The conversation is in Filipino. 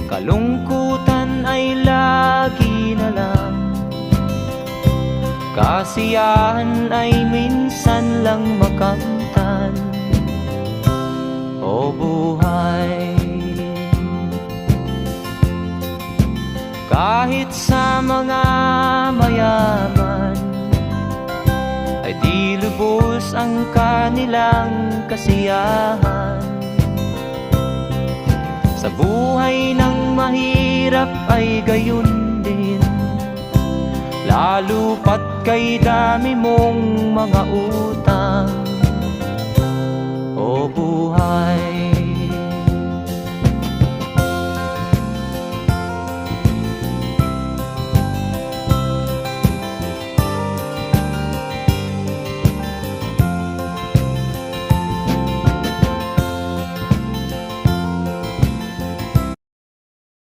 Kalungkutan ay lagi na lang, kasiyahan ay minsan lang makamtan. O buhay, kahit sa mga mayaman ay di lubos ang kanilang kasiyahan. Sa buhay ng mahirap ay gayon din, lalo pat kay dami mong mga utang. O buhay,